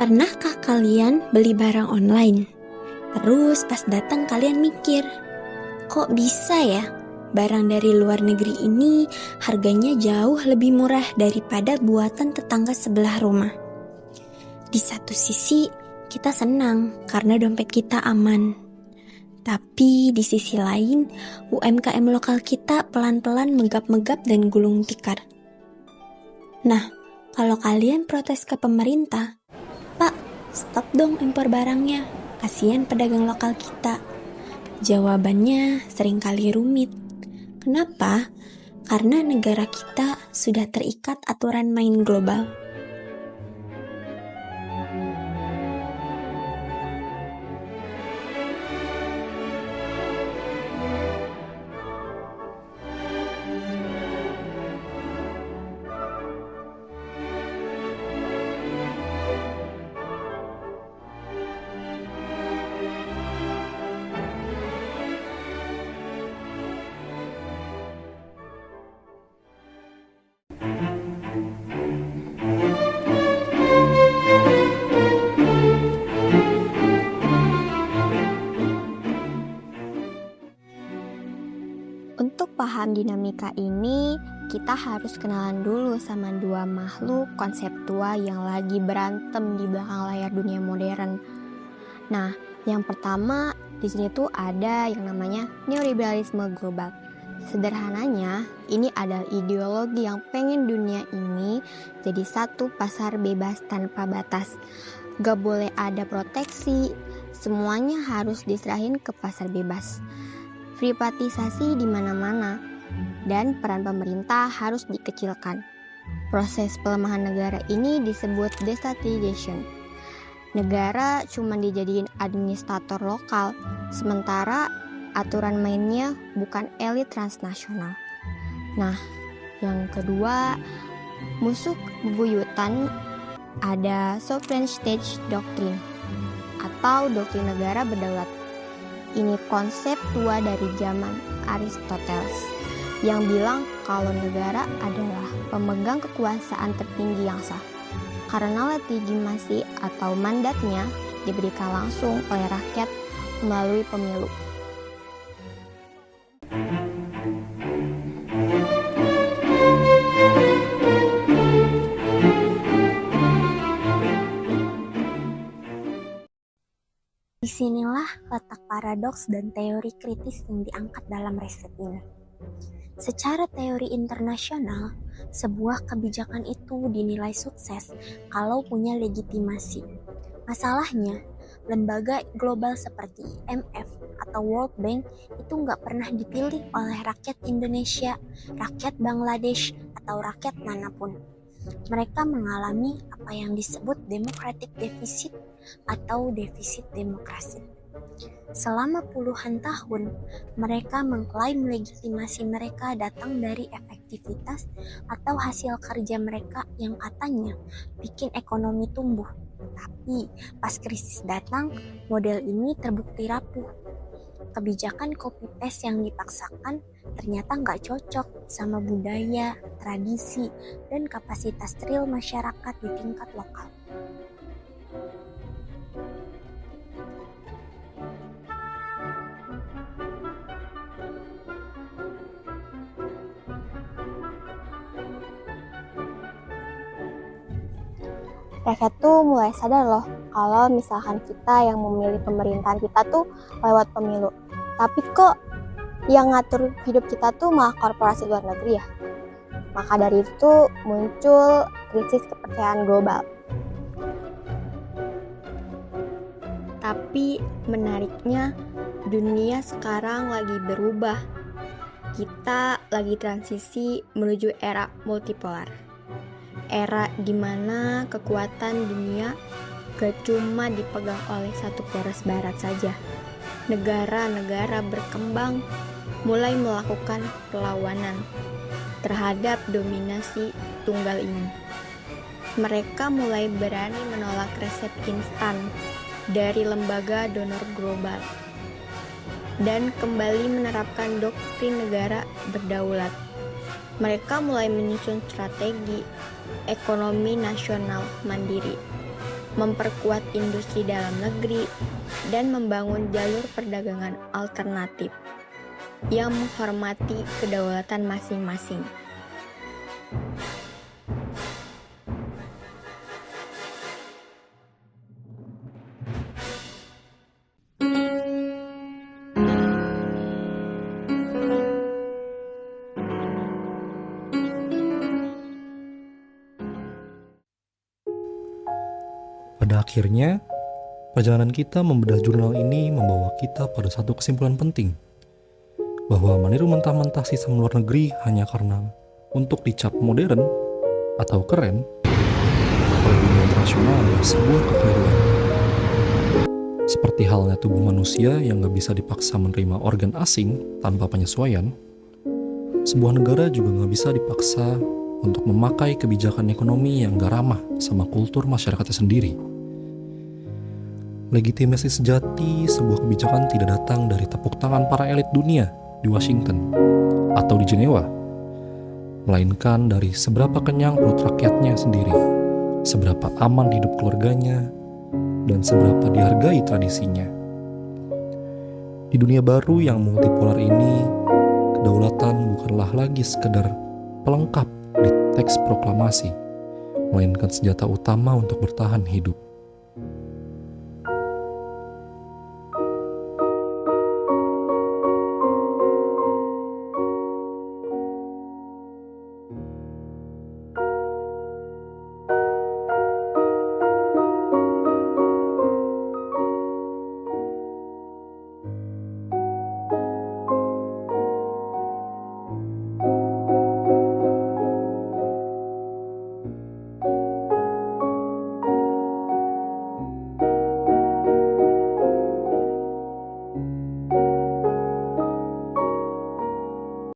Pernahkah kalian beli barang online? Terus pas datang kalian mikir, kok bisa ya? Barang dari luar negeri ini harganya jauh lebih murah daripada buatan tetangga sebelah rumah. Di satu sisi kita senang karena dompet kita aman. Tapi di sisi lain UMKM lokal kita pelan-pelan megap-megap dan gulung tikar. Nah, kalau kalian protes ke pemerintah, "Pak, stop dong impor barangnya, kasihan pedagang lokal kita." Jawabannya seringkali rumit. Kenapa? Karena negara kita sudah terikat aturan main global. Untuk paham dinamika ini, kita harus kenalan dulu sama dua makhluk konseptual yang lagi berantem di belakang layar dunia modern. Nah, yang pertama di sini tuh ada yang namanya neoliberalisme global. Sederhananya, ini adalah ideologi yang pengen dunia ini jadi satu pasar bebas tanpa batas. Gak boleh ada proteksi, semuanya harus diserahin ke pasar bebas. Privatisasi di mana-mana, dan peran pemerintah harus dikecilkan. Proses pelemahan negara ini disebut destatization. Negara cuma dijadiin administrator lokal, sementara aturan mainnya bukan elit transnasional. Nah, yang kedua, musuh bebuyutan ada sovereign state doctrine atau doktrin negara berdaulat. Ini konsep tua dari zaman Aristoteles yang bilang kalau negara adalah pemegang kekuasaan tertinggi yang sah karena legitimasi atau mandatnya diberikan langsung oleh rakyat melalui pemilu. Disinilah letak paradoks dan teori kritis yang diangkat dalam riset ini. Secara teori internasional, sebuah kebijakan itu dinilai sukses kalau punya legitimasi. Masalahnya, lembaga global seperti IMF atau World Bank itu nggak pernah dipilih oleh rakyat Indonesia, rakyat Bangladesh, atau rakyat manapun. Mereka mengalami apa yang disebut democratic deficit atau defisit demokrasi. Selama puluhan tahun, mereka mengklaim legitimasi mereka datang dari efektivitas atau hasil kerja mereka yang katanya bikin ekonomi tumbuh. Tapi pas krisis datang, model ini terbukti rapuh. Kebijakan copy paste yang dipaksakan ternyata nggak cocok sama budaya, tradisi, dan kapasitas real masyarakat di tingkat lokal. Rakyat tuh mulai sadar loh kalau misalkan kita yang memilih pemerintahan kita tuh lewat pemilu. Tapi kok yang ngatur hidup kita tuh malah korporasi luar negeri ya? Maka dari itu muncul krisis kepercayaan global. Tapi menariknya dunia sekarang lagi berubah. Kita lagi transisi menuju era multipolar. Era di mana kekuatan dunia gak cuma dipegang oleh satu poros barat saja. Negara-negara berkembang mulai melakukan perlawanan terhadap dominasi tunggal ini. Mereka mulai berani menolak resep instan dari lembaga donor global dan kembali menerapkan doktrin negara berdaulat. Mereka mulai menyusun strategi ekonomi nasional mandiri memperkuat industri dalam negeri, dan membangun jalur perdagangan alternatif yang menghormati kedaulatan masing-masing. Pada akhirnya, perjalanan kita membedah jurnal ini membawa kita pada satu kesimpulan penting, bahwa meniru mentah-mentah sistem luar negeri hanya karena untuk dicap modern atau keren oleh dunia internasional adalah sebuah kekeliruan. Seperti halnya tubuh manusia yang gak bisa dipaksa menerima organ asing tanpa penyesuaian, sebuah negara juga gak bisa dipaksa untuk memakai kebijakan ekonomi yang gak ramah sama kultur masyarakatnya sendiri. Legitimasi sejati sebuah kebijakan tidak datang dari tepuk tangan para elit dunia di Washington atau di Jenewa, melainkan dari seberapa kenyang perut rakyatnya sendiri, seberapa aman hidup keluarganya, dan seberapa dihargai tradisinya. Di dunia baru yang multipolar ini, kedaulatan bukanlah lagi sekedar pelengkap di teks proklamasi, melainkan senjata utama untuk bertahan hidup.